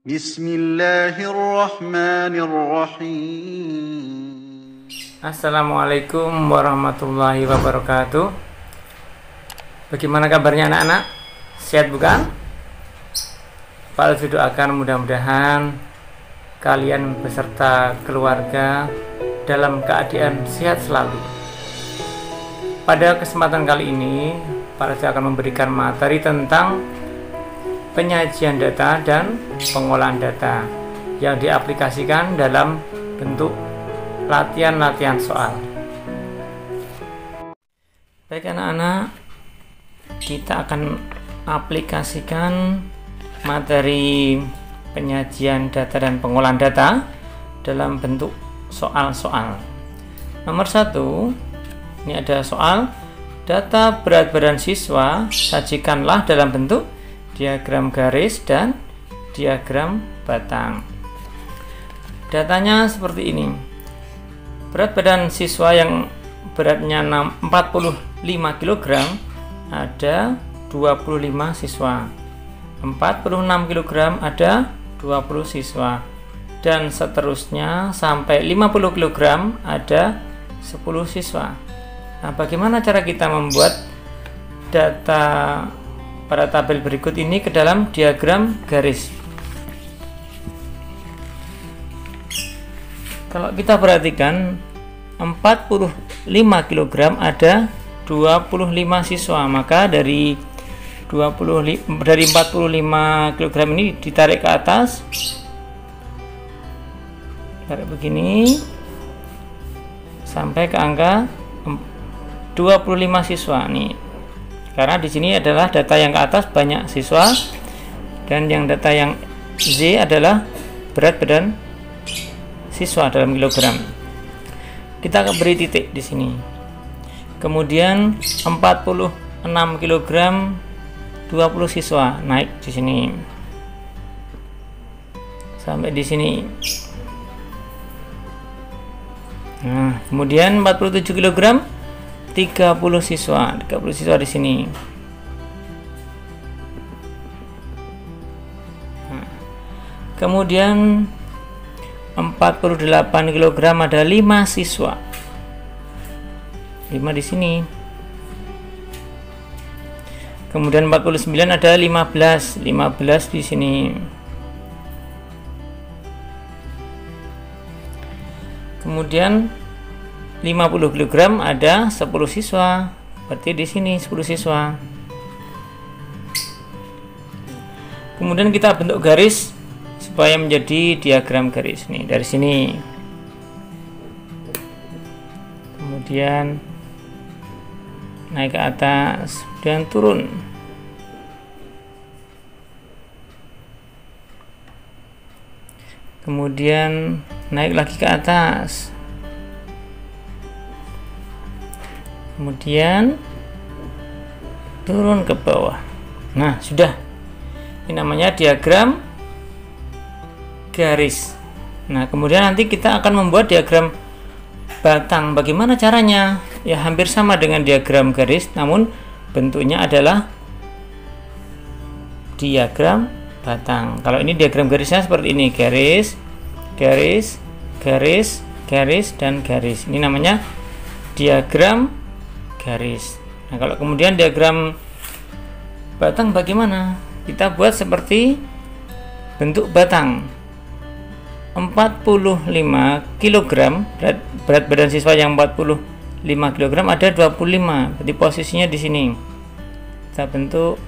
بسم الله الرحمن الرحيم. Assalamualaikum warahmatullahi wabarakatuh. Bagaimana kabarnya anak-anak? Sehat bukan? Pak Alfi doakan mudah-mudahan kalian beserta keluarga dalam keadaan sehat selalu. Pada kesempatan kali ini, Pak Alfi akan memberikan materi tentang penyajian data dan pengolahan data yang diaplikasikan dalam bentuk latihan-latihan soal. Baik anak-anak, kita akan aplikasikan materi penyajian data dan pengolahan data dalam bentuk soal-soal. Nomor 1, ini ada soal data berat badan siswa, sajikanlah dalam bentuk diagram garis dan diagram batang. Datanya seperti ini. Berat badan siswa yang beratnya 45 kg ada 25 siswa. 46 kg ada 20 siswa. Dan seterusnya sampai 50 kg ada 10 siswa. Nah, bagaimana cara kita membuat data pada tabel berikut ini ke dalam diagram garis? Kalau kita perhatikan 45 kg ada 25 siswa, maka dari 45 kg ini ditarik ke atas, tarik begini sampai ke angka 25 siswa nih. Karena di sini adalah data yang ke atas banyak siswa dan yang data yang Z adalah berat badan siswa dalam kilogram. Kita akan beri titik di sini. Kemudian 46 kg 20 siswa naik di sini. Sampai di sini. Nah, kemudian 47 kg 30 siswa di sini. Nah, kemudian 48 kg ada 5 siswa. 5 di sini. Kemudian 49 ada 15 di sini. Kemudian 50 kg ada 10 siswa. Berarti di sini 10 siswa. Kemudian kita bentuk garis supaya menjadi diagram garis nih dari sini. Kemudian naik ke atas dan turun. Kemudian naik lagi ke atas. Kemudian turun ke bawah. Nah, sudah. Ini namanya diagram garis. Nah, kemudian nanti kita akan membuat diagram batang. Bagaimana caranya? Ya, hampir sama dengan diagram garis, namun bentuknya adalah diagram batang. Kalau ini diagram garisnya seperti ini, garis, garis, garis, garis, dan garis. Ini namanya diagram garis. Nah, kalau kemudian diagram batang bagaimana? Kita buat seperti bentuk batang. 45 kg berat badan siswa yang 45 kg ada 25. Berarti posisinya di sini. Kita bentuk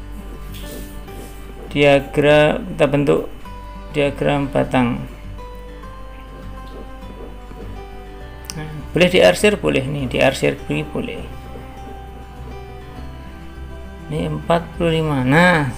diagram batang. Nah, boleh diarsir, boleh nih, diarsir ini boleh. Ini 45. Nah,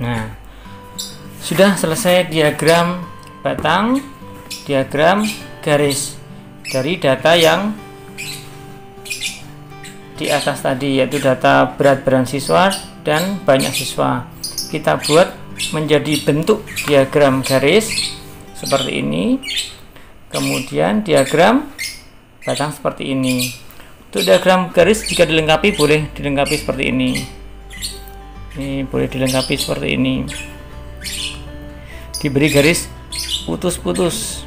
Nah, sudah selesai diagram batang, diagram garis dari data yang di atas tadi, yaitu data berat badan siswa dan banyak siswa. Kita buat menjadi bentuk diagram garis seperti ini, kemudian diagram batang seperti ini. Untuk diagram garis jika dilengkapi boleh dilengkapi seperti ini. Ini boleh dilengkapi seperti ini. Diberi garis putus-putus.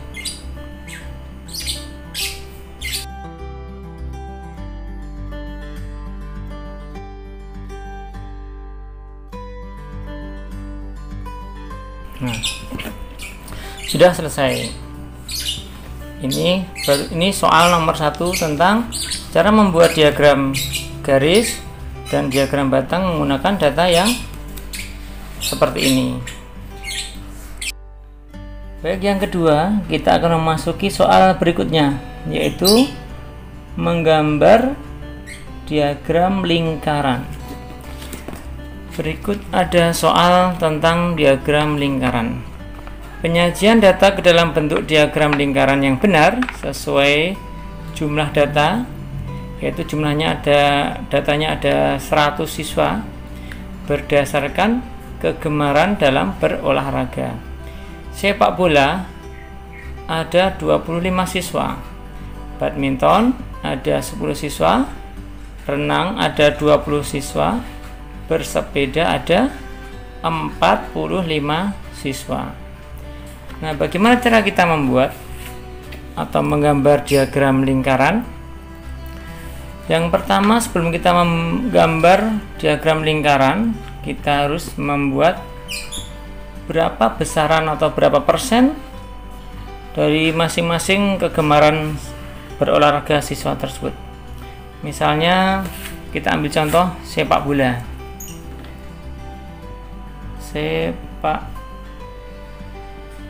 Nah, sudah selesai. Ini soal nomor 1 tentang cara membuat diagram garis dan diagram batang menggunakan data yang seperti ini. Baik, yang kedua kita akan memasuki soal berikutnya, yaitu menggambar diagram lingkaran. Berikut ada soal tentang diagram lingkaran. Penyajian data ke dalam bentuk diagram lingkaran yang benar sesuai jumlah data, yaitu datanya ada 100 siswa berdasarkan kegemaran dalam berolahraga. Sepak bola ada 25 siswa, badminton ada 10 siswa, renang ada 20 siswa, bersepeda ada 45 siswa. Nah, bagaimana cara kita membuat atau menggambar diagram lingkaran? Yang pertama, sebelum kita menggambar diagram lingkaran, kita harus membuat berapa besaran atau berapa persen dari masing-masing kegemaran berolahraga siswa tersebut. Misalnya, kita ambil contoh sepak bola. Sepak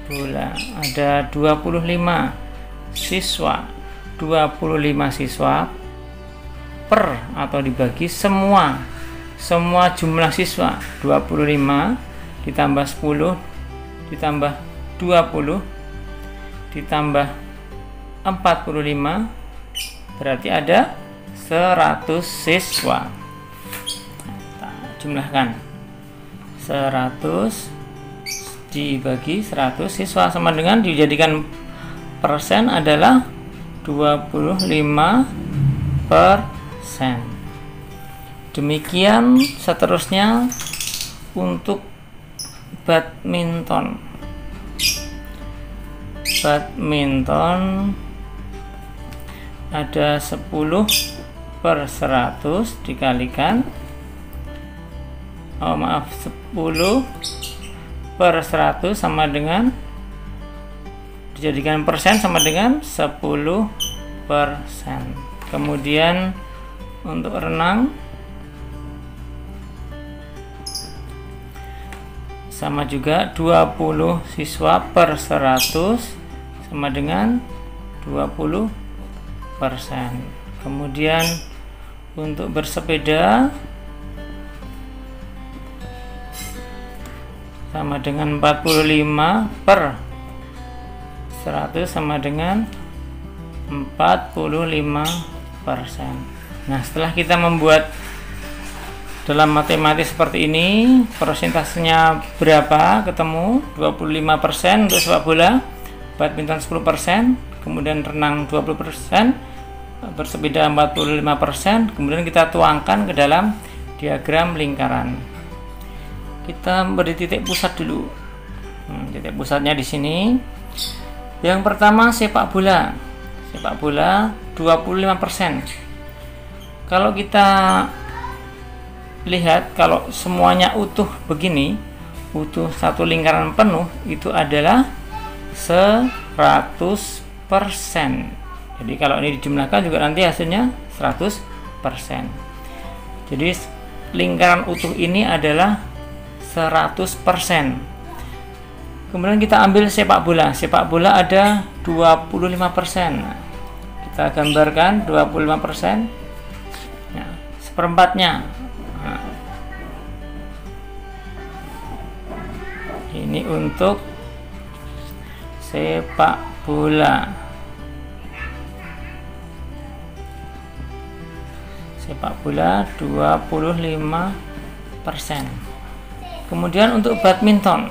bola ada 25 siswa per atau dibagi semua jumlah siswa 25 ditambah 10 ditambah 20 ditambah 45 berarti ada 100 siswa. Kita jumlahkan 100 dibagi 100 siswa sama dengan dijadikan persen adalah 25%. Demikian seterusnya untuk badminton. Badminton ada 10/100 dikalikan 10/100 sama dengan dijadikan persen sama dengan 10%. Kemudian untuk renang sama juga 20 siswa per 100 sama dengan 20%. Kemudian untuk bersepeda sama dengan 45/100 sama dengan 45%. Nah, setelah kita membuat dalam matematis seperti ini, persentasenya berapa? Ketemu 25% untuk sepak bola, badminton 10%, kemudian renang 20%, bersepeda 45%, kemudian kita tuangkan ke dalam diagram lingkaran. Kita beri titik pusat dulu. Titik pusatnya di sini. Yang pertama sepak bola. Sepak bola 25%. Kalau kita lihat, kalau semuanya utuh begini, utuh satu lingkaran penuh, itu adalah 100%. Jadi kalau ini dijumlahkan juga nanti hasilnya 100%. Jadi lingkaran utuh ini adalah 100%. Kemudian kita ambil sepak bola. Sepak bola ada 25%. Kita gambarkan 25%. Nah, seperempatnya. Nah, Ini untuk sepak bola. Sepak bola 25%. Kemudian untuk badminton.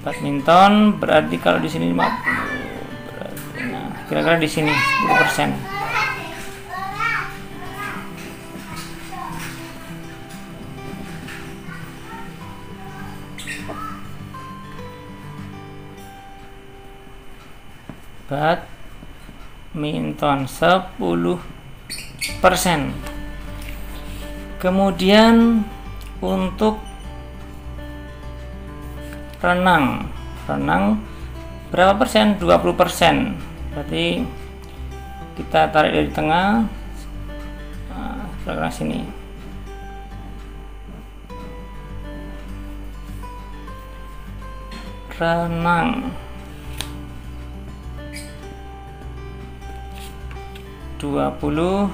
Badminton berarti kalau di sini 50. Nah, kira-kira di sini 10%. Badminton 10%. Kemudian untuk renang berapa persen? 20%. Berarti kita tarik dari tengah, ke sini. Renang 20%.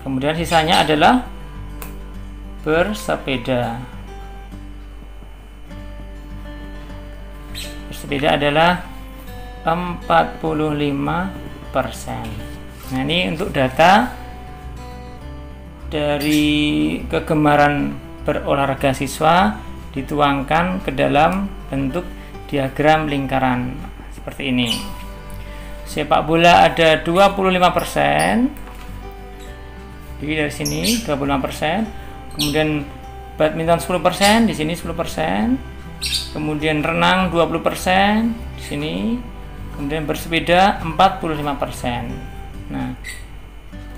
Kemudian sisanya adalah bersepeda. Bersepeda adalah 45%. Nah, ini untuk data dari kegemaran berolahraga siswa dituangkan ke dalam bentuk diagram lingkaran seperti ini. Sepak bola ada 25%. Jadi dari sini 25%. Kemudian badminton 10%, di sini 10%. Kemudian renang 20% di sini. Kemudian bersepeda 45%. Nah,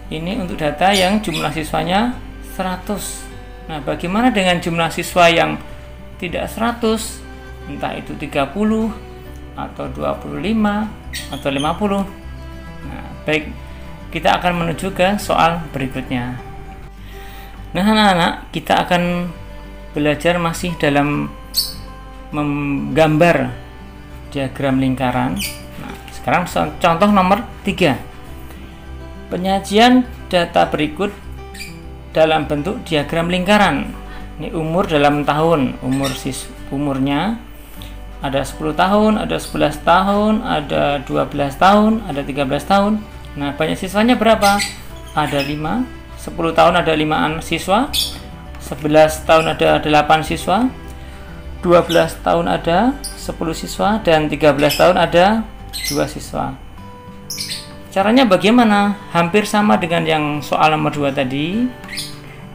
ini untuk data yang jumlah siswanya 100. Nah, bagaimana dengan jumlah siswa yang tidak 100? Entah itu 30 atau 25 atau 50. Nah, baik, kita akan menuju ke soal berikutnya. Nah, anak-anak, kita akan belajar masih dalam menggambar diagram lingkaran. Nah, sekarang contoh nomor 3. Penyajian data berikut dalam bentuk diagram lingkaran. Ini umur dalam tahun, umurnya ada 10 tahun, ada 11 tahun, ada 12 tahun, ada 13 tahun. Nah, banyak siswanya berapa? Ada 5. 10 tahun ada 5 siswa, 11 tahun ada 8 siswa, 12 tahun ada 10 siswa, dan 13 tahun ada 2 siswa. Caranya bagaimana? Hampir sama dengan yang soal nomor 2 tadi.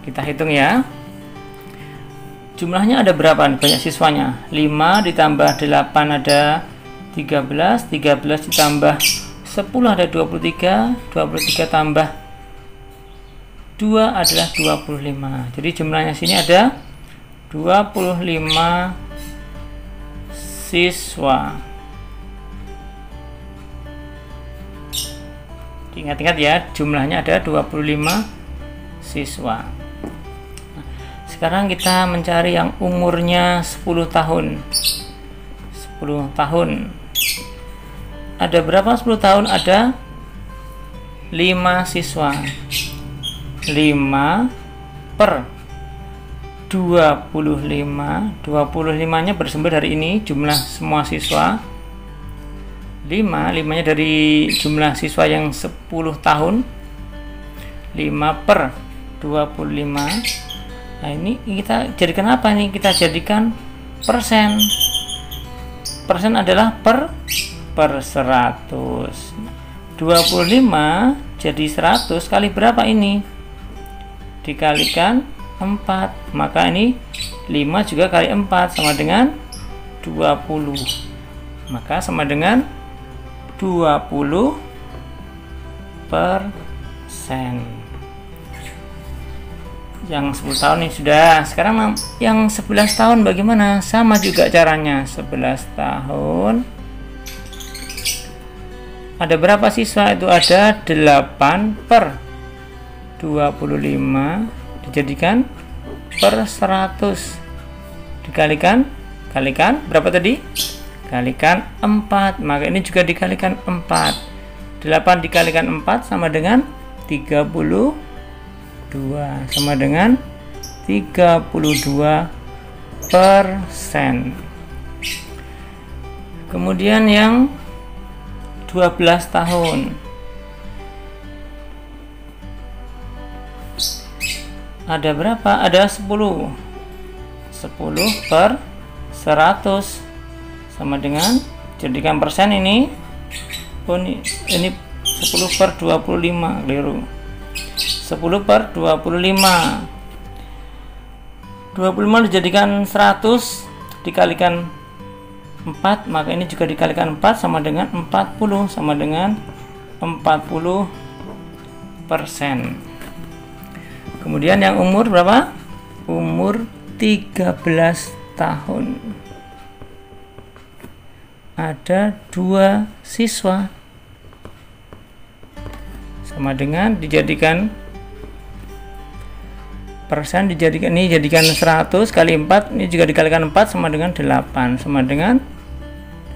Kita hitung ya. Jumlahnya ada berapa? Banyak siswanya. 5 ditambah 8 ada 13, 13 ditambah 10 ada 23, 23 tambah 2 adalah 25. Jadi jumlahnya sini ada 25 siswa. Ingat-ingat ya, jumlahnya ada 25 siswa. Nah, sekarang kita mencari yang umurnya 10 tahun. 10 tahun. Ada berapa 10 tahun? Ada 5 siswa. 5 per 25. 25-nya bersumber dari ini, jumlah semua siswa. 5-nya dari jumlah siswa yang 10 tahun. 5 per 25. Nah, ini kita jadikan apa nih? Kita jadikan persen. Persen adalah per 100. 25 jadi 100 kali berapa ini? Dikalikan 4. Maka ini 5 juga kali 4 sama dengan 20. Maka sama dengan 20%. Yang 10 tahun ini sudah. Sekarang yang 11 tahun bagaimana? Sama juga caranya. 11 tahun ada berapa siswa? Itu ada 8 per 25 dijadikan per 100 dikalikan berapa tadi? Kalikan 4. Maka ini juga dikalikan 4. 8 dikalikan 4 sama dengan 32, sama dengan 32%. Kemudian yang 12 tahun ada berapa? Ada 10 per 100 sama dengan, jadikan persen ini. Oh, ini 10 per 25, keliru. 10 per 25 dijadikan 100 dikalikan 4, maka ini juga dikalikan 4 sama dengan 40, sama dengan 40%. Kemudian yang umur berapa? Umur 13 tahun ada 2 siswa, sama dengan dijadikan persen, dijadikan ini jadikan 100 kali 4, ini juga dikalikan 4 sama dengan 8, sama dengan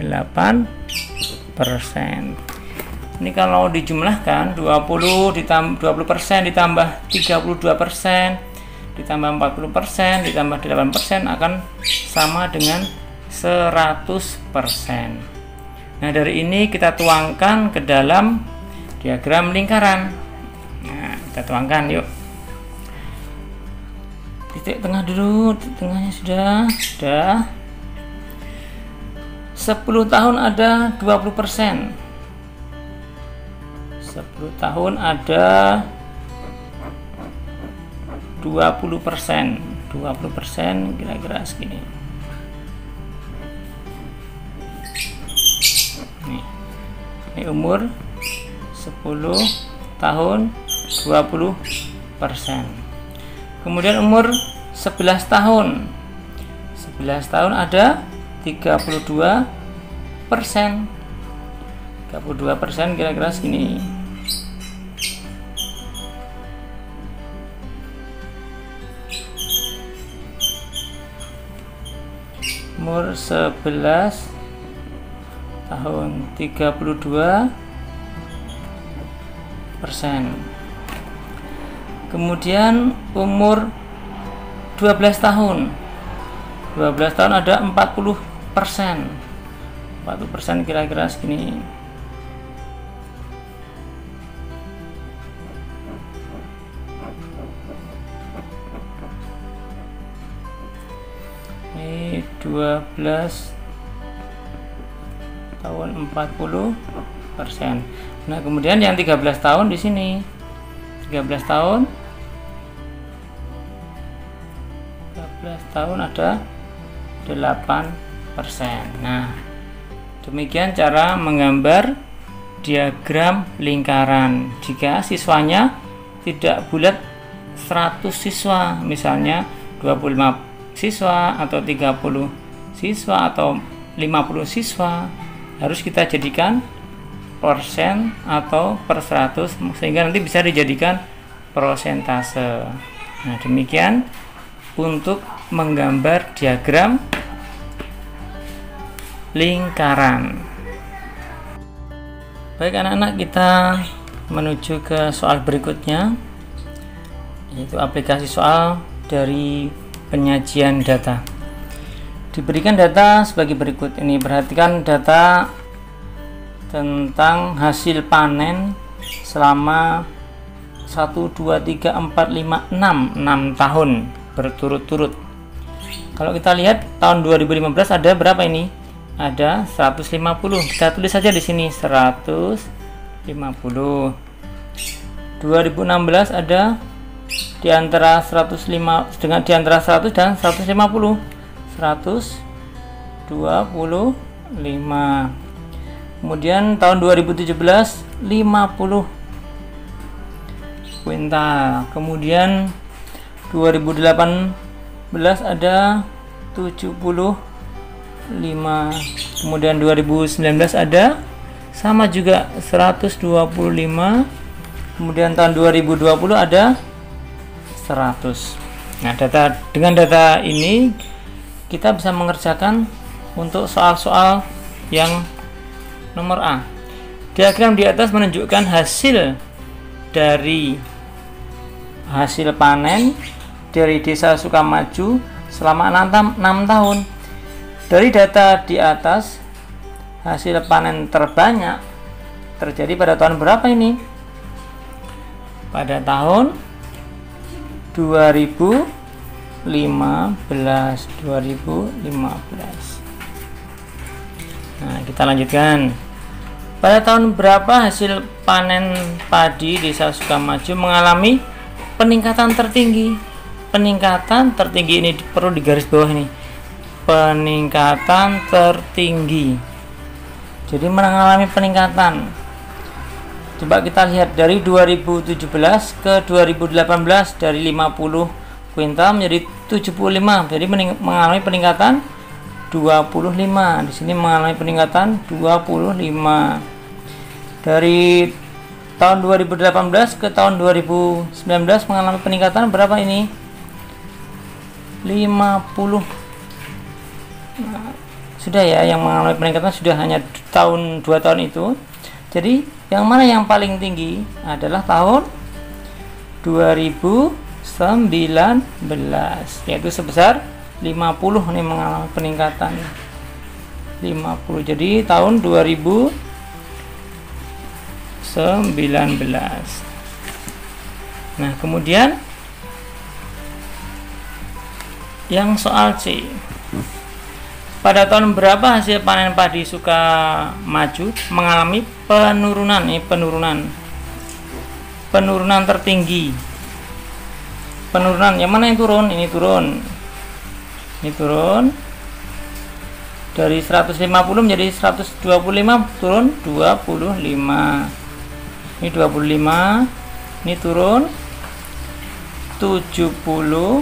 8%. Ini kalau dijumlahkan 20% ditambah 32% ditambah 40% ditambah 8% akan sama dengan 100%. Nah, dari ini kita tuangkan ke dalam diagram lingkaran. Nah, kita tuangkan yuk. Titik tengah dulu, titik tengahnya sudah. 10 tahun ada 20%. 10 tahun ada 20%. 20% kira-kira segini. Ini umur 10 tahun 20%. Kemudian umur 11 tahun. 11 tahun ada 32%. 32% kira-kira segini. Umur 11 tahun 32%. Kemudian umur 12 tahun. 12 tahun ada 40%. 40% kira-kira segini. Ini 12 tahun 40%. Nah, kemudian yang 13 tahun di sini. 13 tahun ada 8%. Nah, demikian cara menggambar diagram lingkaran jika siswanya tidak bulat 100 siswa, misalnya 25 siswa atau 30 siswa atau 50 siswa, harus kita jadikan persen atau per 100 sehingga nanti bisa dijadikan persentase. Nah, demikian untuk menggambar diagram lingkaran. Baik anak-anak, kita menuju ke soal berikutnya, yaitu aplikasi soal dari penyajian data. Diberikan data sebagai berikut. Ini perhatikan data tentang hasil panen selama 1, 2, 3, 4, 5, 6 tahun berturut-turut. Kalau kita lihat tahun 2015 ada berapa ini? Ada 150. Kita tulis saja di sini 150. 2016 ada di antara 105 dengan di antara 100 dan 150. 125. Kemudian tahun 2017 50 kuintal. Kemudian 2018 ada 75. Kemudian 2019 ada sama juga 125. Kemudian tahun 2020 ada 100. Nah, dengan data ini kita bisa mengerjakan untuk soal-soal yang nomor A. Diagram di atas menunjukkan hasil dari hasil panen dari Desa Sukamaju selama 6 tahun. Dari data di atas, hasil panen terbanyak terjadi pada tahun berapa ini? Pada tahun 2015. Nah, kita lanjutkan. Pada tahun berapa hasil panen padi Desa Sukamaju mengalami peningkatan tertinggi? Peningkatan tertinggi ini perlu digaris bawah ini. Peningkatan tertinggi. Jadi mengalami peningkatan. Coba kita lihat dari 2017 ke 2018, dari 50 kuintal menjadi 75. Jadi mengalami peningkatan 25. Di sini mengalami peningkatan 25. Dari tahun 2018 ke tahun 2019 mengalami peningkatan berapa ini? 50. Nah, sudah ya, yang mengalami peningkatan sudah hanya 2 tahun itu. Jadi yang mana yang paling tinggi adalah tahun 2019, yaitu sebesar 50. Ini mengalami peningkatan 50. Jadi tahun 2019. Nah, kemudian yang soal C. Pada tahun berapa hasil panen padi Sukamaju mengalami penurunan? Ini penurunan tertinggi. Penurunan yang mana yang turun? Ini turun. Ini turun dari 150 menjadi 125, turun 25. Ini 25. Ini turun 75.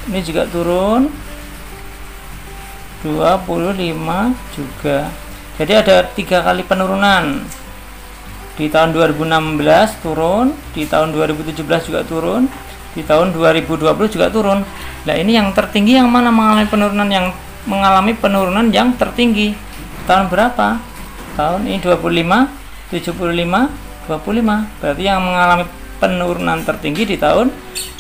Ini juga turun 25 juga. Jadi ada 3 kali penurunan. Di tahun 2016 turun, di tahun 2017 juga turun, di tahun 2020 juga turun. Nah, ini yang tertinggi yang mana mengalami penurunan yang tertinggi? Tahun berapa? Tahun ini 25, 75, 25. Berarti yang mengalami penurunan tertinggi di tahun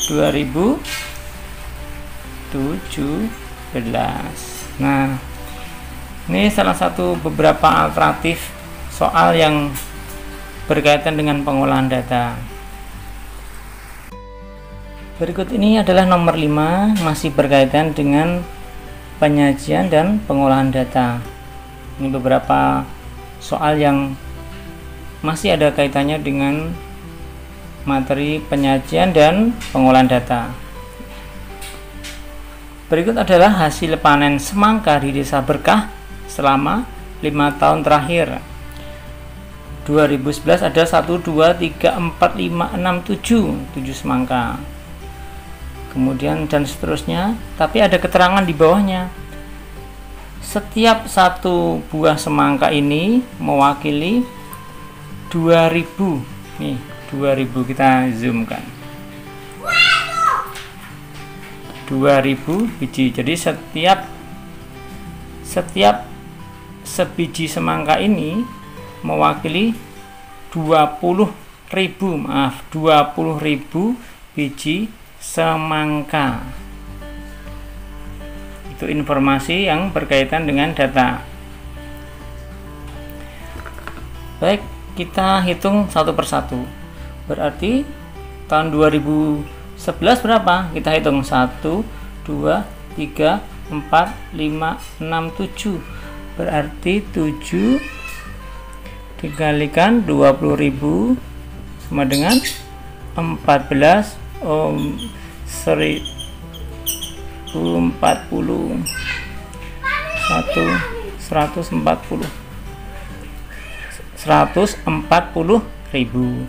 2017. Nah, ini salah satu beberapa alternatif soal yang berkaitan dengan pengolahan data. Berikut ini adalah nomor 5, masih berkaitan dengan penyajian dan pengolahan data. Ini beberapa soal yang masih ada kaitannya dengan materi penyajian dan pengolahan data. Berikut adalah hasil panen semangka di Desa Berkah selama 5 tahun terakhir. 2011 ada 1, 2, 3, 4, 5, 6, 7 semangka. Kemudian dan seterusnya, tapi ada keterangan di bawahnya. Setiap satu buah semangka ini mewakili 2000. Nih, 2000 kita zoomkan. 2000 biji. Jadi setiap sebiji semangka ini mewakili 20.000 biji semangka. Itu informasi yang berkaitan dengan data. Baik, kita hitung satu persatu. Berarti tahun 2011 berapa? Kita hitung 1, 2, 3, 4, 5, 6, 7. Berarti 7 dikalikan 20.000 sama dengan 14 140. 140.000.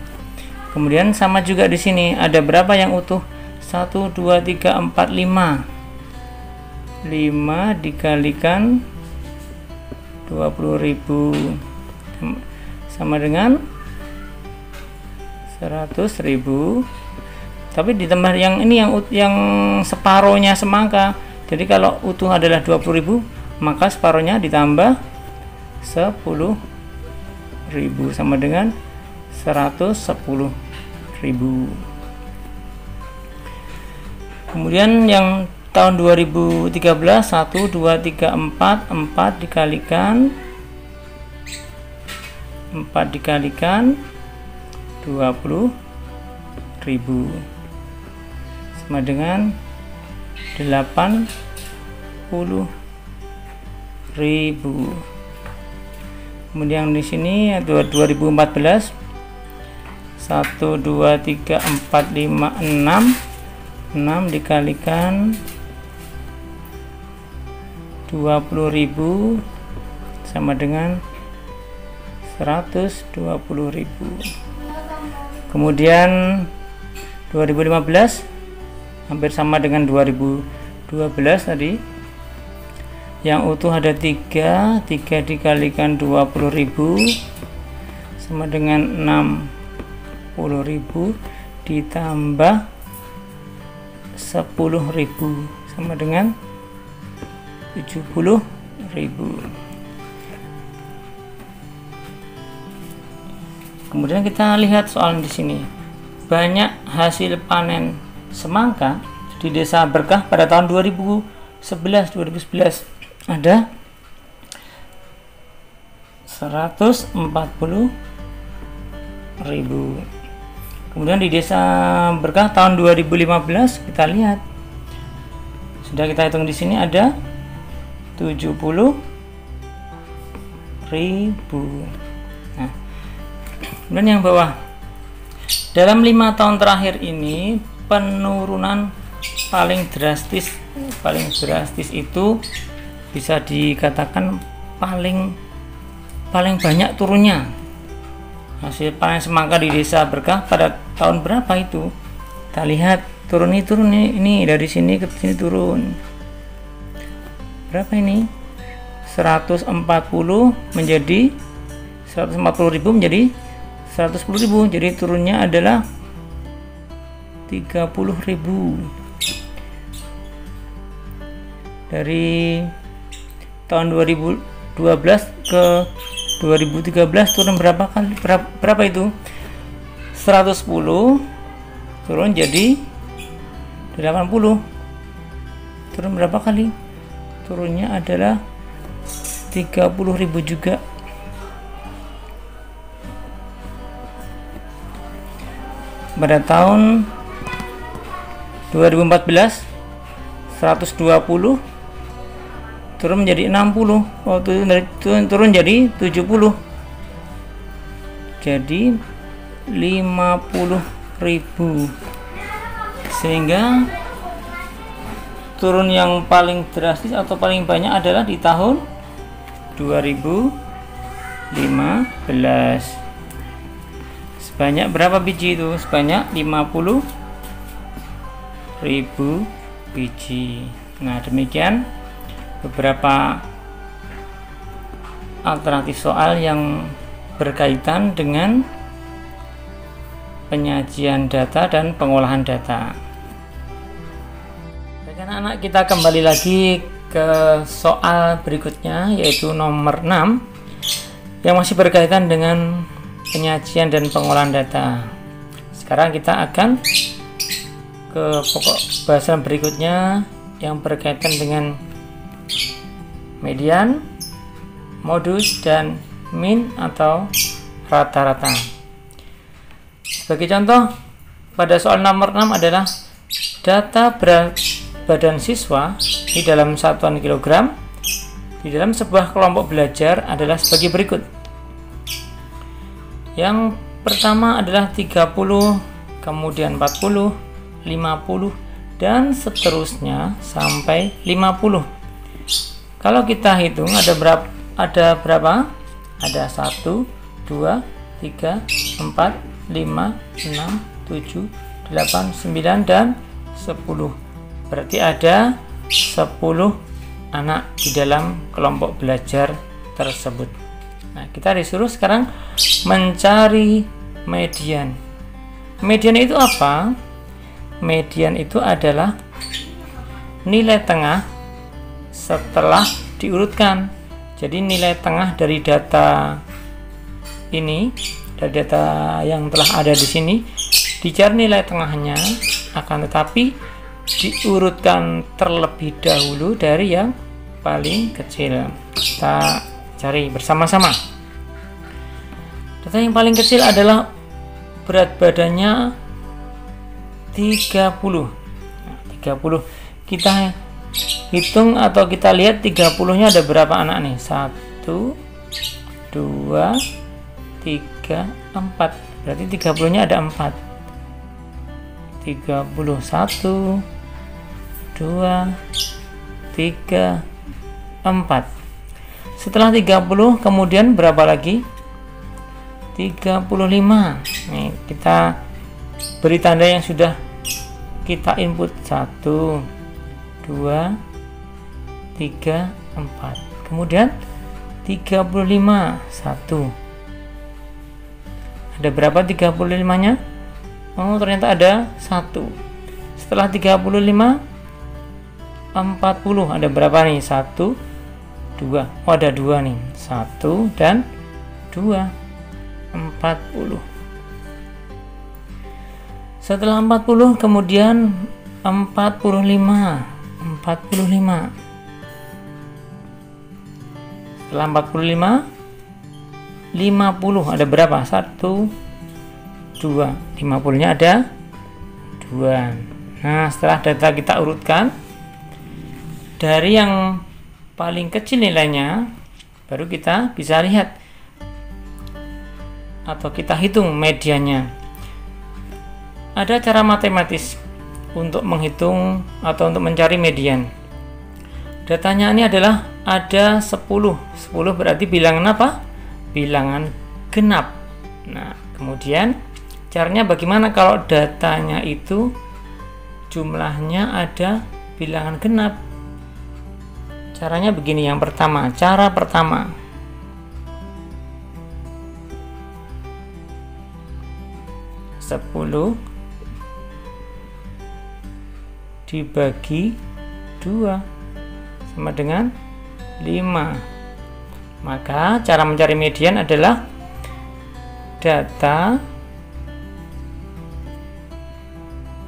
Kemudian sama juga di sini, ada berapa yang utuh? 1, 2, 3, 4, 5. 5 dikalikan 20.000 sama dengan 100.000. Tapi ditambah yang ini yang separohnya semangka. Jadi kalau utuh adalah 20.000, maka separohnya ditambah 10.000 sama dengan 110.000. Kemudian yang tahun 2013 1 2 3 4 4 dikalikan 20.000 sama dengan 80.000. Kemudian di sini 2014 1 2 3 4 5 6 dikalikan 20.000 sama dengan 120.000. Kemudian 2015 hampir sama dengan 2012 tadi, yang utuh ada 3 dikalikan 20.000 sama dengan 60.000 ditambah 10.000 sama dengan 70.000. Kemudian kita lihat soal di sini. Banyak hasil panen semangka di Desa Berkah pada tahun 2011 ada 140.000. Kemudian di Desa Berkah tahun 2015 kita lihat sudah kita hitung di sini ada 70.000. Nah, kemudian yang bawah, dalam 5 tahun terakhir ini penurunan paling drastis itu bisa dikatakan paling banyak turunnya hasil panen semangka di Desa Berkah pada tahun berapa itu. Kita lihat turun ini dari sini ke sini turun berapa ini, 140 menjadi 140.000 menjadi 110.000, jadi turunnya adalah 30.000. Dari tahun 2012 ke 2013 turun berapa itu, 110 turun jadi 80. Turun berapa kali? Turunnya adalah 30.000 juga. Pada tahun 2014 120 turun menjadi 60. Turun jadi 70. Jadi 50.000. Sehingga turun yang paling drastis atau paling banyak adalah di tahun 2015. Sebanyak berapa biji itu? Sebanyak 50.000 biji. Nah, demikian beberapa alternatif soal yang berkaitan dengan penyajian data dan pengolahan data. Anak-anak, kita kembali lagi ke soal berikutnya, yaitu nomor 6 yang masih berkaitan dengan penyajian dan pengolahan data. Sekarang kita akan ke pokok bahasan berikutnya yang berkaitan dengan median, modus, dan min atau rata-rata. Sebagai contoh, pada soal nomor 6 adalah data berat badan siswa di dalam satuan kilogram di dalam sebuah kelompok belajar adalah sebagai berikut. Yang pertama adalah 30, kemudian 40, 50, dan seterusnya sampai 50. Kalau kita hitung ada berapa? Ada 1, 2, 3, 4, 5, 6, 7, 8, 9, dan 10. Berarti ada 10 anak di dalam kelompok belajar tersebut. Nah, kita disuruh sekarang mencari median. Median itu apa? Median itu adalah nilai tengah setelah diurutkan. Jadi nilai tengah dari data ini, dari data yang telah ada di sini, dicari nilai tengahnya, akan tetapi diurutkan terlebih dahulu dari yang paling kecil. Kita cari bersama-sama. Data yang paling kecil adalah berat badannya 30. Nah, 30. Kita hitung atau kita lihat 30-nya ada berapa anak nih? 1, 2, 3, 4. Berarti 30-nya ada 4. 31, 2, 3, 4. Setelah 30 kemudian berapa lagi? 35. Nih, kita beri tanda yang sudah kita input. 1, 2, 3, 4. Kemudian 35, 1. Ada berapa 35-nya? Oh, ternyata ada 1. Setelah 35, 40. Ada berapa nih? 1, 2. Oh, ada 2 nih. 1 dan 2. 40. Setelah 40 kemudian 45. 45. Setelah 45, 50. Ada berapa? 1, 2. 50-nya ada 2. Nah, setelah data kita urutkan dari yang paling kecil nilainya, baru kita bisa lihat atau kita hitung mediannya. Ada cara matematis untuk menghitung atau untuk mencari median. Datanya ini adalah ada 10. 10 berarti bilangan apa? Bilangan genap. Nah, kemudian caranya bagaimana kalau datanya itu jumlahnya ada bilangan genap? Caranya begini. Yang pertama, cara pertama, 10 dibagi 2 sama dengan 5. Maka cara mencari median adalah data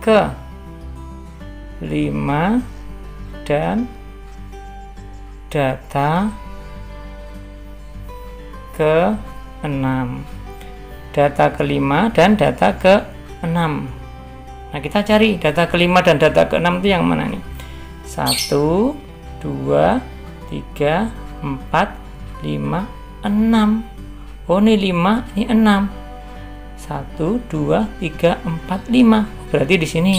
ke 5 dan data ke 6. Data ke-5 dan data ke-6. Nah, kita cari data ke-5 dan data ke-6 itu yang mana nih? 1, 2, 3, 4, 5, 6. Oh, ini 5, ini 6. 1, 2, 3, 4, 5. Berarti di sini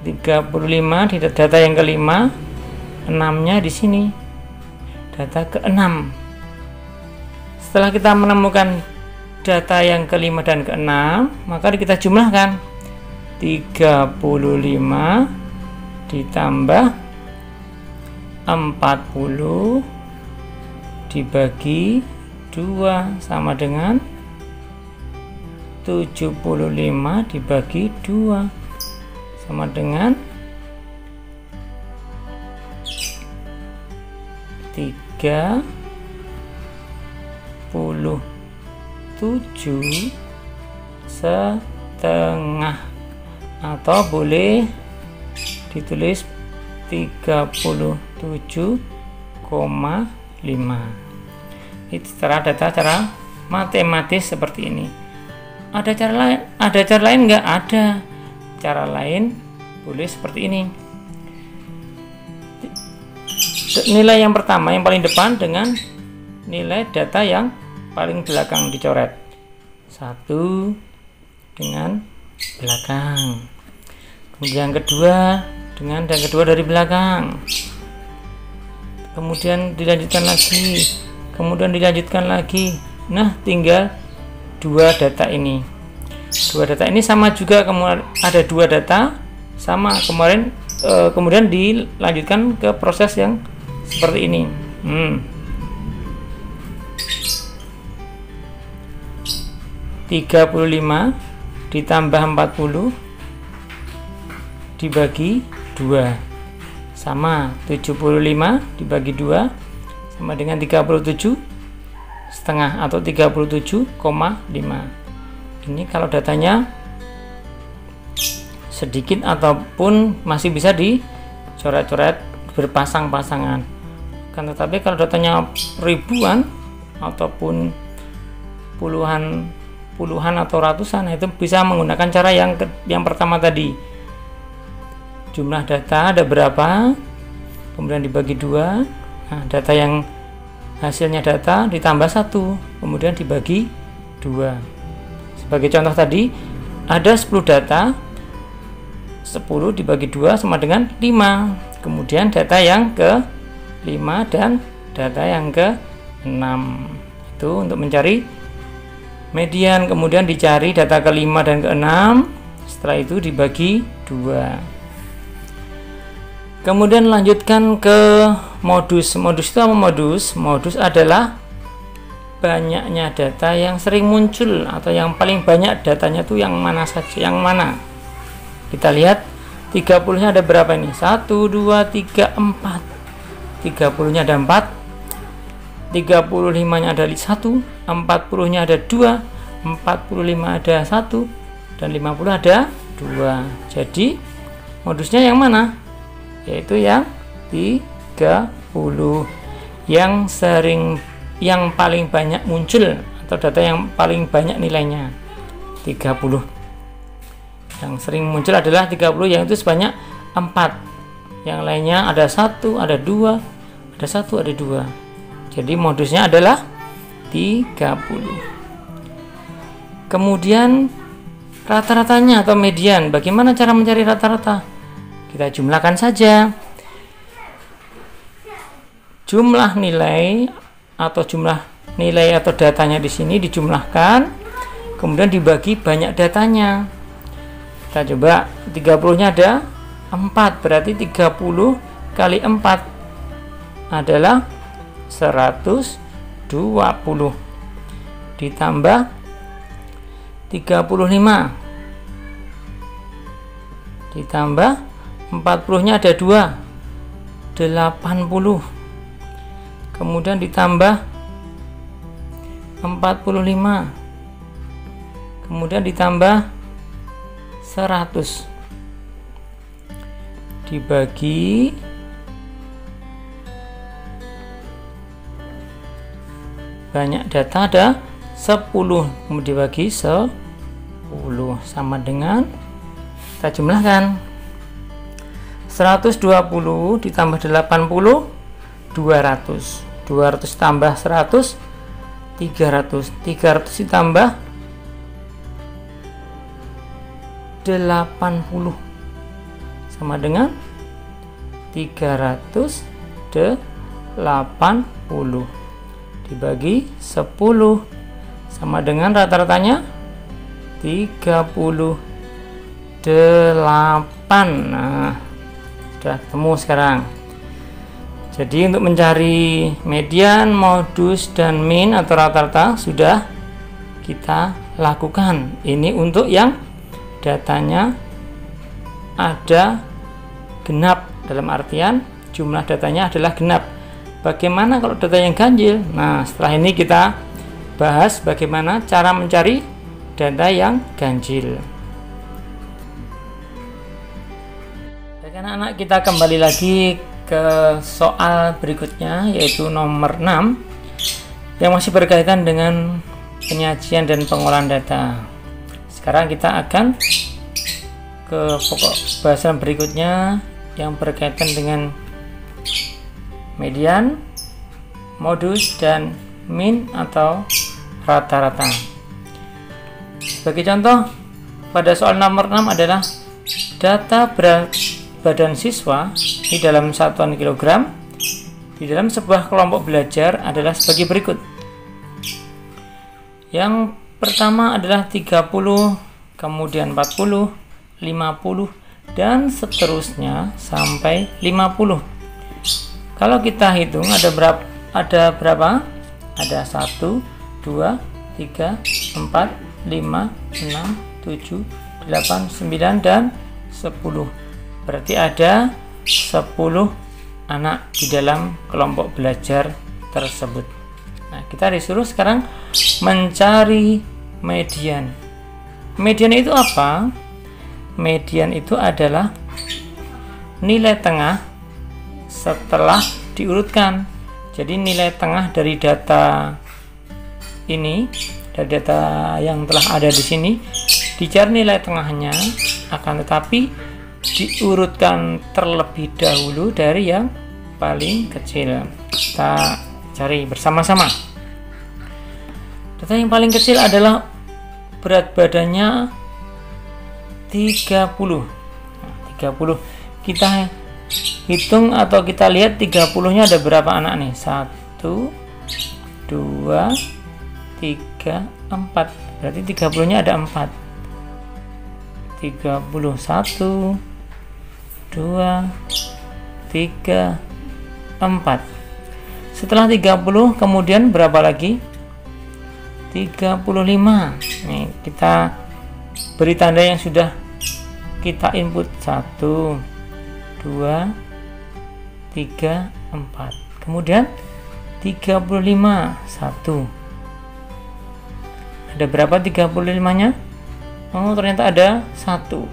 35 di data yang ke-5, 6-nya di sini. Data ke-6. Setelah kita menemukan data yang ke-5 dan ke-6, maka kita jumlahkan. 35 ditambah 40 dibagi 2 sama dengan 75 dibagi 2 sama dengan 37,5 atau boleh ditulis 37,5. Itu cara matematis seperti ini. Ada cara lain nggak? Ada cara lain, boleh seperti ini. Nilai yang pertama yang paling depan dengan nilai data yang paling belakang dicoret. 1 dengan belakang. Kemudian kedua dengan dan kedua dari belakang. Kemudian dilanjutkan lagi. Kemudian dilanjutkan lagi. Nah, tinggal 2 data ini. 2 data ini sama juga, kemudian ada 2 data sama kemarin, kemudian dilanjutkan ke proses yang seperti ini. 35 ditambah 40 dibagi 2 sama 75 dibagi 2 sama dengan 37,5 atau 37,5. Ini kalau datanya sedikit ataupun masih bisa dicoret-coret berpasang-pasangan. Kan tetapi kalau datanya ribuan ataupun puluhan atau ratusan, itu bisa menggunakan cara yang pertama tadi. Jumlah data ada berapa, kemudian dibagi 2. Nah, data yang hasilnya data ditambah 1, kemudian dibagi 2. Sebagai contoh tadi, ada 10 data, 10 dibagi 2 sama dengan 5. Kemudian data yang ke 5 dan data yang ke 6. Itu untuk mencari median. Kemudian dicari data ke 5 dan ke 6. Setelah itu dibagi 2. Kemudian lanjutkan ke modus. Modus itu apa modus? Modus adalah banyaknya data yang sering muncul atau yang paling banyak datanya tuh yang mana saja, yang mana. Kita lihat 30-nya ada berapa ini? 1, 2, 3, 4. 30-nya ada 4. 35-nya ada 1. 40-nya ada 2. 45 ada 1. Dan 50 ada 2. Jadi modusnya yang mana? Yaitu yang 30. Yang paling banyak muncul atau data yang paling banyak nilainya 30. Yang sering muncul adalah 30, yang itu sebanyak 4. Yang lainnya ada 1, ada 2, ada 1, ada 2. Jadi modusnya adalah 30. Kemudian rata-ratanya atau median. Bagaimana cara mencari rata-rata? Kita jumlahkan saja. Jumlah nilai atau datanya di sini dijumlahkan, kemudian dibagi banyak datanya. Kita coba, 30-nya ada 4, berarti 30 kali 4 adalah 120. Ditambah 35. Ditambah 40-nya ada 2, 80. Kemudian ditambah 45. Kemudian ditambah 100. Dibagi banyak data ada 10, kemudian dibagi 10 sama dengan, kita jumlahkan, 120 ditambah 80 200. 200 tambah 100 300. 300 ditambah 80 sama dengan 380 dibagi 10 sama dengan rata-ratanya 38. Nah, sudah ketemu sekarang. Jadi untuk mencari median, modus, dan min atau rata-rata sudah kita lakukan. Ini untuk yang datanya ada genap, dalam artian jumlah datanya adalah genap. Bagaimana kalau data yang ganjil? Nah, setelah ini kita bahas bagaimana cara mencari data yang ganjil. Baik anak-anak, kita kembali lagi ke soal berikutnya, yaitu nomor 6 yang masih berkaitan dengan penyajian dan pengolahan data. Sekarang kita akan ke pokok bahasan berikutnya yang berkaitan dengan median, modus, dan min atau rata-rata. Sebagai contoh, pada soal nomor 6 adalah data berat badan siswa di dalam satuan kilogram di dalam sebuah kelompok belajar adalah sebagai berikut. Yang pertama adalah 30, kemudian 40, 50, dan seterusnya sampai 50. Kalau kita hitung ada berapa? Ada 1, 2, 3, 4, 5, 6, 7, 8, 9, dan 10. Berarti ada 10 anak di dalam kelompok belajar tersebut. Nah, kita disuruh sekarang mencari median. Median itu apa? median itu adalah nilai tengah setelah diurutkan. Jadi nilai tengah dari data ini, dari data yang telah ada di sini, dicari nilai tengahnya, akan tetapi diurutkan terlebih dahulu dari yang paling kecil. Kita cari bersama-sama. Data yang paling kecil adalah berat badannya 30. Nah, 30. Kita hitung atau kita lihat 30-nya ada berapa anak nih? 1, 2, 3, 4. Berarti 30-nya ada 4. 31, 2, 3, 4. Setelah 30 kemudian berapa lagi? 35. Nih, kita beri tanda yang sudah kita input. 1, 2, 3, 4. Kemudian 35, 1. Ada berapa 35-nya? Oh, ternyata ada 1.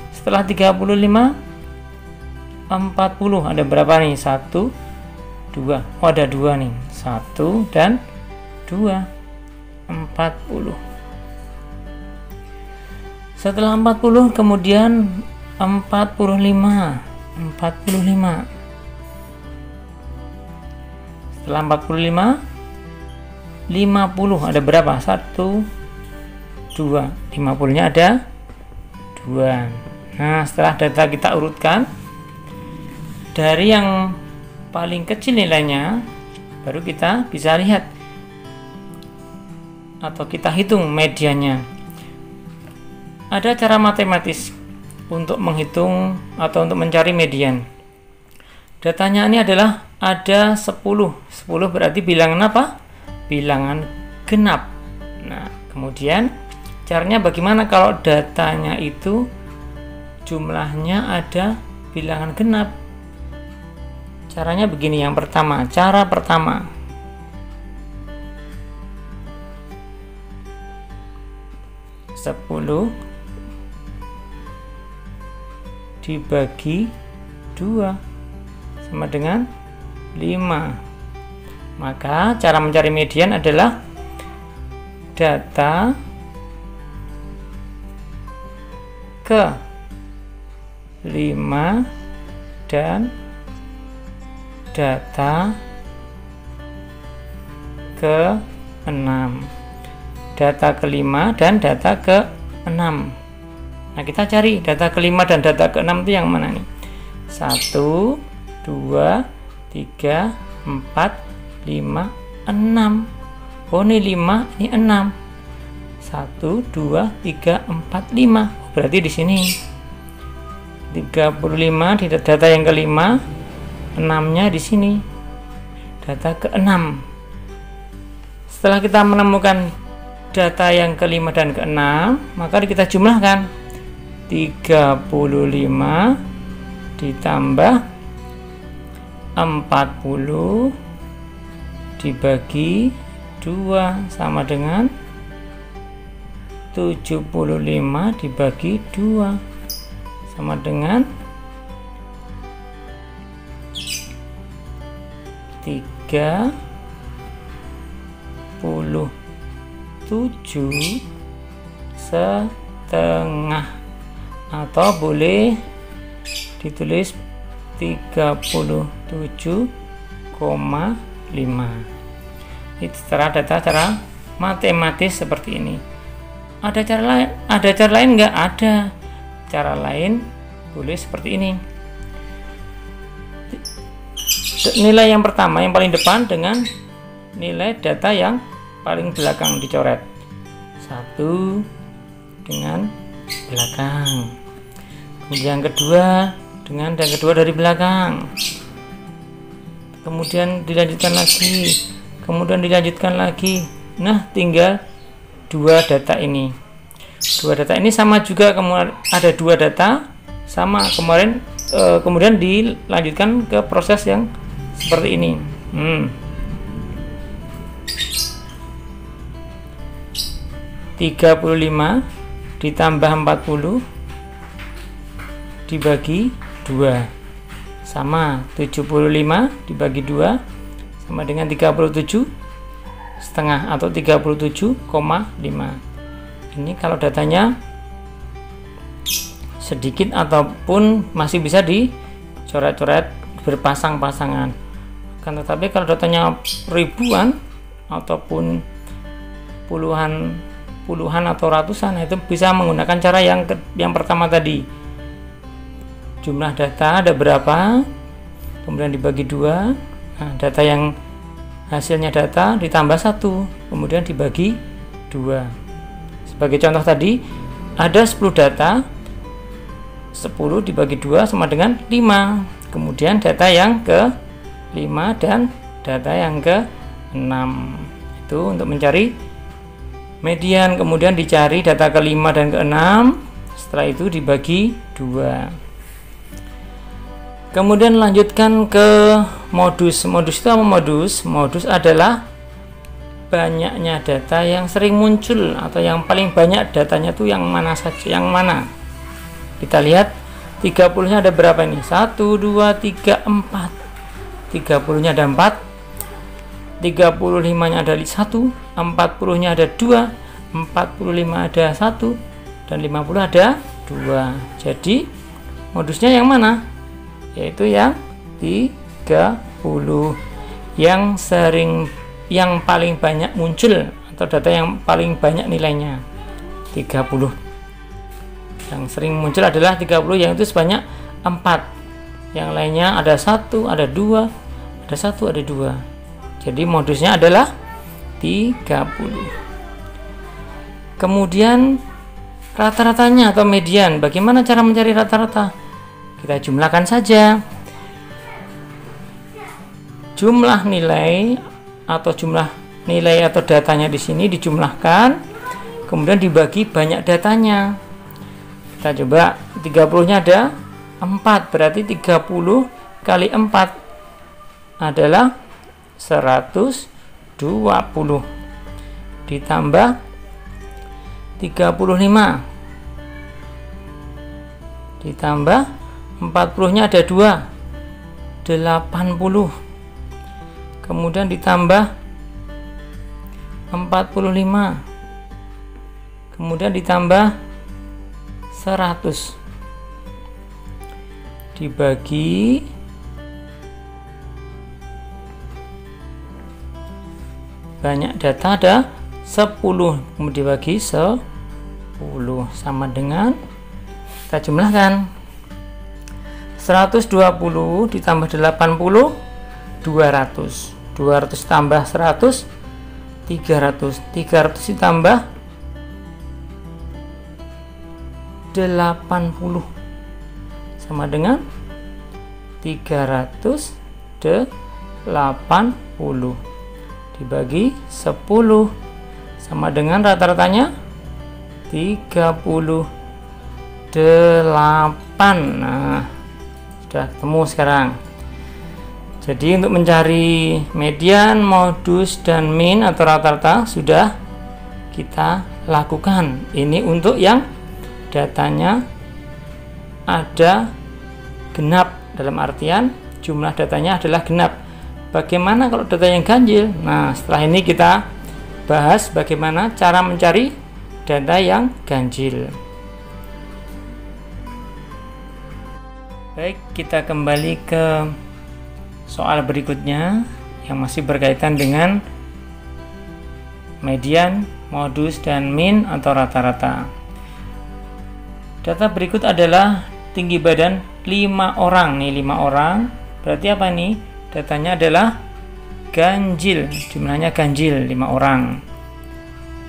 Setelah 35, 40. Ada berapa nih? 1, 2. Oh, ada 2 nih. 1 dan 2. 40. Setelah 40 kemudian 45. 45. Setelah 45, 50. Ada berapa? 1, 2. 50-nya ada 2. Nah, setelah data kita urutkan dari yang paling kecil nilainya, baru kita bisa lihat atau kita hitung mediannya. Ada cara matematis untuk menghitung atau untuk mencari median. Datanya ini adalah ada 10. 10 berarti bilangan apa? Bilangan genap. Nah, kemudian caranya bagaimana kalau datanya itu jumlahnya ada bilangan genap? Caranya begini. Yang pertama, cara pertama, sepuluh dibagi 2 sama dengan 5. Maka cara mencari median adalah data ke 5 dan data ke 6. Data ke-5 dan data ke-6. Nah, kita cari data ke-5 dan data ke-6 itu yang mana nih? 1, 2, 3, 4, 5, 6. Oh, ini 5, ini 6. 1, 2, 3, 4, 5. Berarti di sini 35 di data yang ke-5, 6-nya di sini. Data ke-6. Setelah kita menemukan data yang ke-5 dan ke-6, maka kita jumlahkan. 35 ditambah 40 dibagi 2 sama dengan 75 dibagi 2 sama dengan 37,5 atau boleh ditulis 37,5. Itu cara matematis seperti ini. Ada cara lain nggak? Ada cara lain, boleh seperti ini. Nilai yang pertama yang paling depan dengan nilai data yang paling belakang dicoret. 1 dengan belakang. Kemudian yang kedua dengan dan kedua dari belakang. Kemudian dilanjutkan lagi. Kemudian dilanjutkan lagi. Nah, tinggal 2 data ini. 2 data ini sama juga, kemudian ada 2 data sama kemarin, kemudian dilanjutkan ke proses yang seperti ini. 35 ditambah 40 dibagi 2 sama 75 dibagi 2 sama dengan 37 setengah atau 37,5. Ini kalau datanya sedikit ataupun masih bisa dicoret-coret berpasang-pasangan. Kan tetapi kalau datanya ribuan ataupun puluhan atau ratusan, itu bisa menggunakan cara yang pertama tadi. Jumlah data ada berapa, kemudian dibagi 2. Nah, data yang hasilnya data ditambah 1, kemudian dibagi 2. Sebagai contoh tadi, ada 10 data, 10 dibagi 2 sama dengan 5. Kemudian data yang ke 5 dan data yang ke 6. Itu untuk mencari median. Kemudian dicari data ke 5 dan ke 6. Setelah itu dibagi 2. Kemudian lanjutkan ke modus. Modus itu apa modus? Modus adalah banyaknya data yang sering muncul atau yang paling banyak datanya itu yang mana saja, yang mana. Kita lihat 30-nya ada berapa ini? 1, 2, 3, 4. 30-nya ada 4. 35-nya ada 1. 40-nya ada 2. 45 ada 1. Dan 50 ada 2. Jadi modusnya yang mana? Yaitu yang 30. Yang paling banyak muncul atau data yang paling banyak nilainya 30. Yang sering muncul adalah 30, yang itu sebanyak 4. Yang lainnya ada 1, ada 2, ada 1, ada 2. Jadi modusnya adalah 30. Kemudian rata-ratanya atau median. Bagaimana cara mencari rata-rata? Kita jumlahkan saja. Jumlah nilai atau datanya di sini dijumlahkan, kemudian dibagi banyak datanya. Kita coba 30-nya ada 4, berarti 30 kali 4 adalah 120 ditambah 35 ditambah 40-nya ada 2, 80. Kemudian ditambah 45, kemudian ditambah 100 dibagi banyak data ada 10, kemudian dibagi 10 sama dengan, kita jumlahkan 120 ditambah 80 200. 200 tambah 100 300. 300 ditambah 80 sama dengan 380 dibagi 10 sama dengan rata-ratanya 38. Nah, sudah ketemu sekarang. Jadi untuk mencari median, modus, dan min atau rata-rata sudah kita lakukan. Ini untuk yang datanya ada genap, dalam artian jumlah datanya adalah genap. Bagaimana kalau data yang ganjil? Nah, setelah ini kita bahas bagaimana cara mencari data yang ganjil. Baik, kita kembali ke soal berikutnya yang masih berkaitan dengan median, modus, dan min atau rata-rata. Data berikut adalah tinggi badan 5 orang. Nih 5 orang, berarti apa nih? Datanya adalah ganjil, jumlahnya ganjil 5 orang.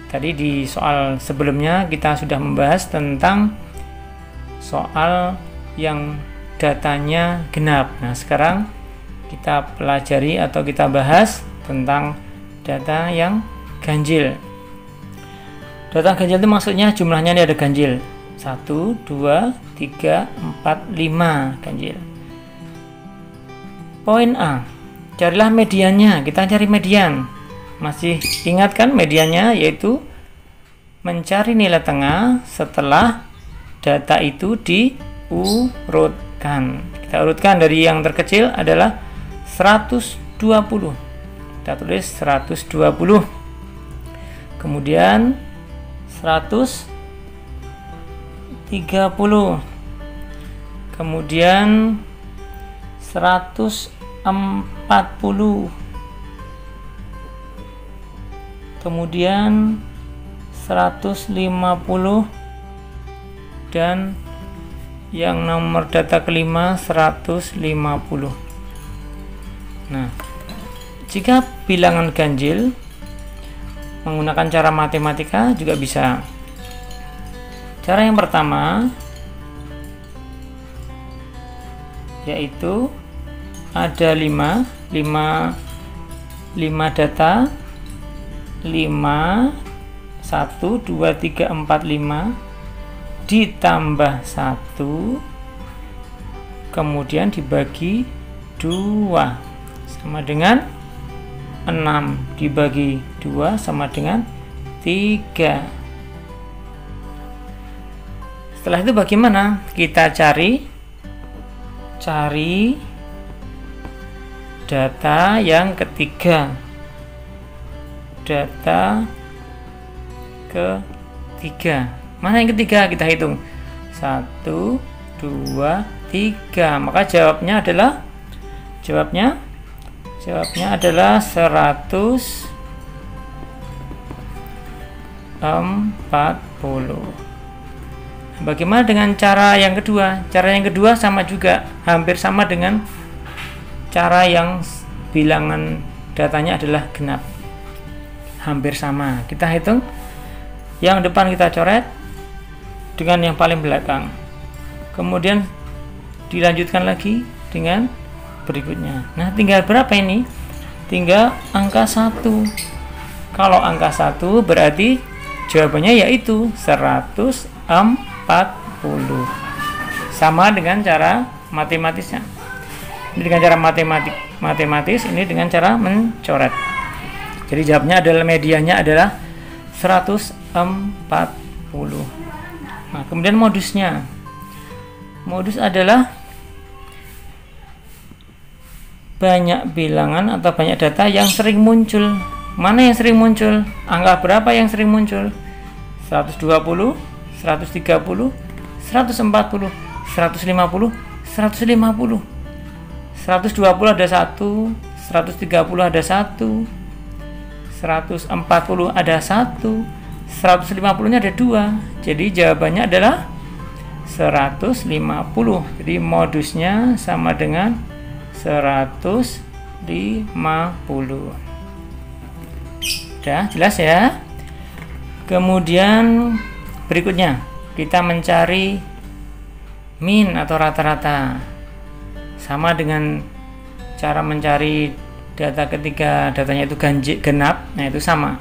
Tadi di soal sebelumnya kita sudah membahas tentang soal yang datanya genap. Nah, sekarang kita pelajari atau kita bahas tentang data yang ganjil. Data ganjil itu maksudnya jumlahnya ini ada ganjil 1, 2, 3, 4, 5 ganjil. Poin A, carilah mediannya. Kita cari median. Masih ingat kan mediannya, yaitu mencari nilai tengah setelah data itu urutkan. Kita urutkan dari yang terkecil adalah 120. Kita tulis 120. Kemudian 130. Kemudian 140. Kemudian 150 dan yang nomor data kelima 150. Nah, jika bilangan ganjil menggunakan cara matematika juga bisa. Cara yang pertama yaitu ada 5 data, 5 1 2 3 4 5 ditambah 1 kemudian dibagi 2 sama dengan 6 dibagi 2 sama dengan 3. Setelah itu bagaimana? Kita cari data yang ketiga. Data ketiga. Mana yang ketiga? Kita hitung. 1 2 3. Maka jawabnya adalah 140. Bagaimana dengan cara yang kedua? Cara yang kedua sama juga, hampir sama dengan cara yang bilangan datanya adalah genap. Hampir sama. Kita hitung. Yang depan kita coret dengan yang paling belakang. Kemudian dilanjutkan lagi dengan berikutnya. Nah, tinggal berapa ini? Tinggal angka 1. Kalau angka 1 berarti jawabannya yaitu 140. Sama dengan cara matematisnya. Ini dengan cara matematis, ini dengan cara mencoret. Jadi jawabnya adalah medianya adalah 140. Nah, kemudian modusnya. Modus adalah banyak bilangan atau banyak data yang sering muncul. Mana yang sering muncul? Angka berapa yang sering muncul? 120, 130, 140, 150, 150. 120 ada 1, 130 ada 1, 140 ada 1, 150 nya ada 2. Jadi jawabannya adalah 150. Jadi modusnya sama dengan 150. Udah jelas ya? Kemudian berikutnya kita mencari min atau rata-rata. Sama dengan cara mencari data ketika datanya itu genap. Nah, itu sama.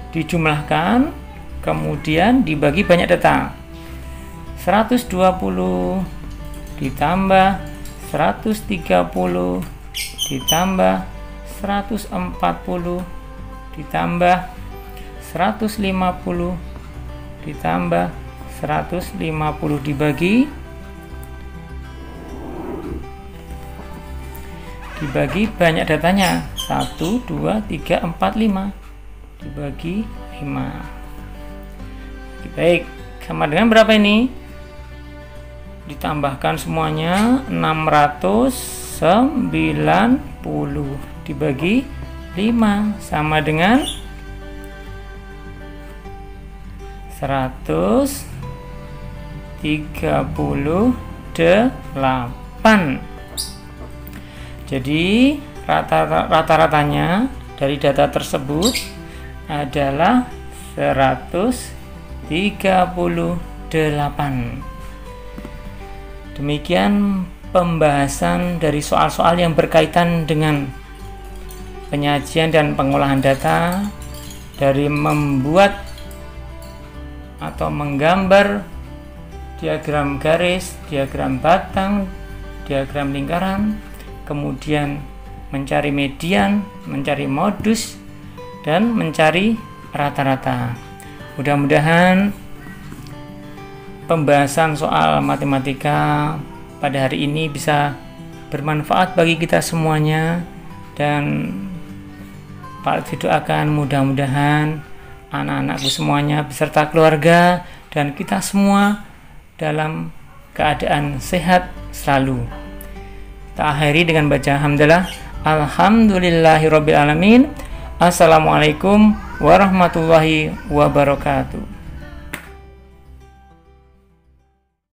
Dijumlahkan kemudian dibagi banyak data. 120 ditambah 130 ditambah 140 ditambah 150 ditambah 150 dibagi banyak datanya. 1 2 3 4 5 dibagi 5. Baik, sama dengan berapa ini? Ditambahkan semuanya 690 dibagi 5 sama dengan 138. Jadi rata-ratanya dari data tersebut adalah 138. Demikian pembahasan dari soal-soal yang berkaitan dengan penyajian dan pengolahan data, dari membuat atau menggambar diagram garis, diagram batang, diagram lingkaran, kemudian mencari median, mencari modus, dan mencari rata-rata. Mudah-mudahan pembahasan soal matematika pada hari ini bisa bermanfaat bagi kita semuanya, dan Pak Lutfi doakan mudah-mudahan anak-anakku semuanya beserta keluarga dan kita semua dalam keadaan sehat selalu. Kita akhiri dengan baca hamdalah. Alhamdulillahirabbil alamin. Assalamualaikum warahmatullahi wabarakatuh.